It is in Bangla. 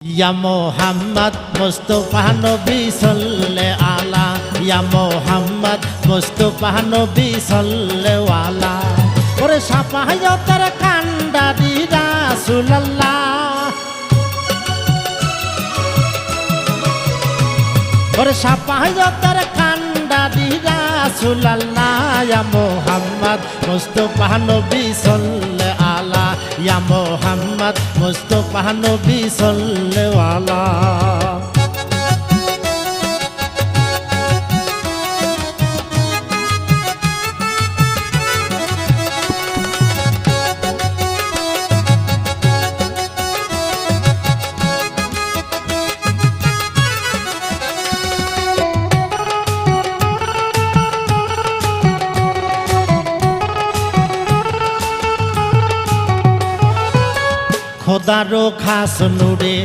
ইয়া মোহাম্মদ মুস্তাফা নবী সাল্লাল্লাহু আলা ইয়া মোহাম্মদ মুস্তাফা নবী সাল্লাল্লাহু আলা ওরে সাফায়াতের কান্ডারি রাসূলুল্লাহ ওরে সাফায়াতের কান্ডারি রাসূলুল্লাহ ইয়া মোহাম্মদ মুস্তাফা নবী সাল্লাল্লাহু আলা ইয়া মোহাম্মদ মুস্তাফা নবী সাল্লাল্লাহু আলা খোদারো খাস নূরে